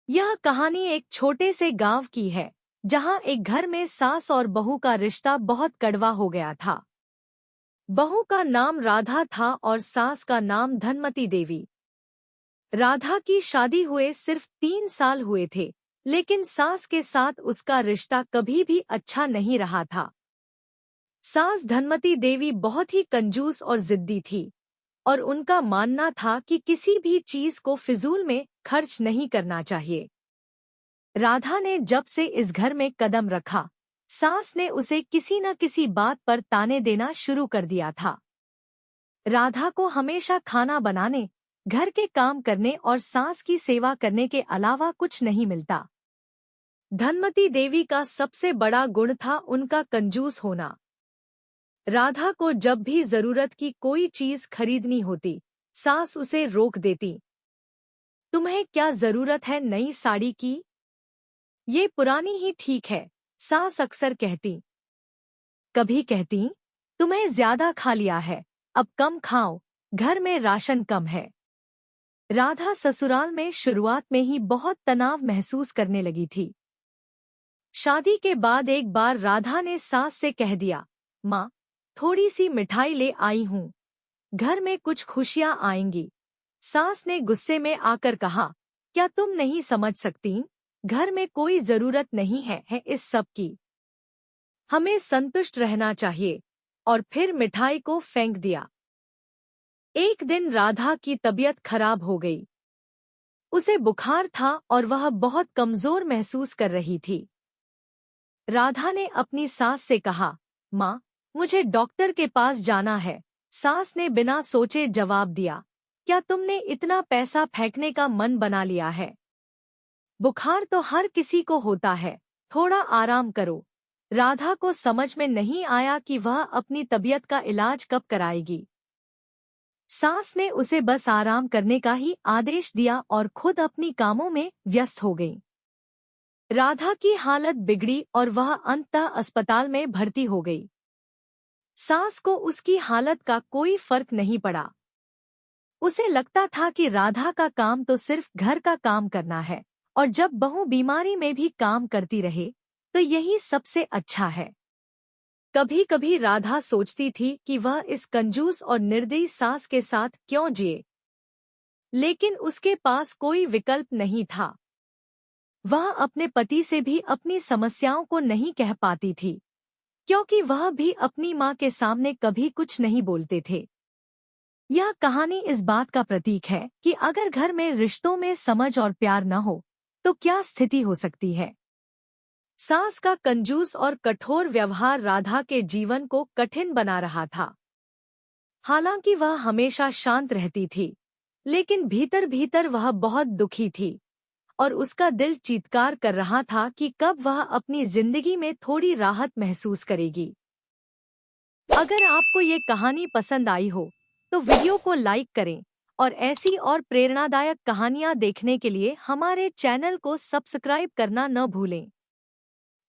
यह कहानी एक छोटे से गांव की है, जहां एक घर में सास और बहू का रिश्ता बहुत कड़वा हो गया था। बहू का नाम राधा था और सास का नाम धनमती देवी। राधा की शादी हुए सिर्फ 3 साल हुए थे, लेकिन सास के साथ उसका रिश्ता कभी भी अच्छा नहीं रहा था। सास धनमती देवी बहुत ही कंजूस और जिद्दी थी, और उनका मानना था कि किसी भी चीज को फिजूल में खर्च नहीं करना चाहिए। राधा ने जब से इस घर में कदम रखा, सास ने उसे किसी न किसी बात पर ताने देना शुरू कर दिया था। राधा को हमेशा खाना बनाने, घर के काम करने और सास की सेवा करने के अलावा कुछ नहीं मिलता। धनमती देवी का सबसे बड़ा गुण था उनका कंजूस होना। राधा को जब भी जरूरत की कोई चीज खरीदनी होती, सास उसे रोक देती। तुम्हें क्या जरूरत है नई साड़ी की? ये पुरानी ही ठीक है, सास अक्सर कहती। कभी कहती, तुम्हें ज्यादा खा लिया है, अब कम खाओ, घर में राशन कम है। राधा ससुराल में शुरुआत में ही बहुत तनाव महसूस करने लगी थी। शादी के बाद एक बार राधा ने सास से कह दिया, माँ, थोड़ी सी मिठाई ले आई हूँ, घर में कुछ खुशियाँ आएंगी। सास ने गुस्से में आकर कहा, क्या तुम नहीं समझ सकती? घर में कोई जरूरत नहीं है इस सब की। हमें संतुष्ट रहना चाहिए। और फिर मिठाई को फेंक दिया। एक दिन राधा की तबीयत खराब हो गई। उसे बुखार था और वह बहुत कमजोर महसूस कर रही थी। राधा ने अपनी सास से कहा, माँ, मुझे डॉक्टर के पास जाना है। सास ने बिना सोचे जवाब दिया, क्या तुमने इतना पैसा फेंकने का मन बना लिया है? बुखार तो हर किसी को होता है, थोड़ा आराम करो। राधा को समझ में नहीं आया कि वह अपनी तबीयत का इलाज कब कराएगी। सास ने उसे बस आराम करने का ही आदेश दिया और खुद अपनी कामों में व्यस्त हो गई। राधा की हालत बिगड़ी और वह अंततः अस्पताल में भर्ती हो गई। सास को उसकी हालत का कोई फर्क नहीं पड़ा। उसे लगता था कि राधा का काम तो सिर्फ घर का काम करना है, और जब बहू बीमारी में भी काम करती रहे तो यही सबसे अच्छा है। कभी कभी राधा सोचती थी कि वह इस कंजूस और निर्दयी सास के साथ क्यों जिए, लेकिन उसके पास कोई विकल्प नहीं था। वह अपने पति से भी अपनी समस्याओं को नहीं कह पाती थी, क्योंकि वह भी अपनी माँ के सामने कभी कुछ नहीं बोलते थे। यह कहानी इस बात का प्रतीक है कि अगर घर में रिश्तों में समझ और प्यार न हो तो क्या स्थिति हो सकती है। सास का कंजूस और कठोर व्यवहार राधा के जीवन को कठिन बना रहा था। हालांकि वह हमेशा शांत रहती थी, लेकिन भीतर भीतर वह बहुत दुखी थी, और उसका दिल चीत्कार कर रहा था कि कब वह अपनी जिंदगी में थोड़ी राहत महसूस करेगी। अगर आपको ये कहानी पसंद आई हो तो वीडियो को लाइक करें, और ऐसी और प्रेरणादायक कहानियाँ देखने के लिए हमारे चैनल को सब्सक्राइब करना न भूलें।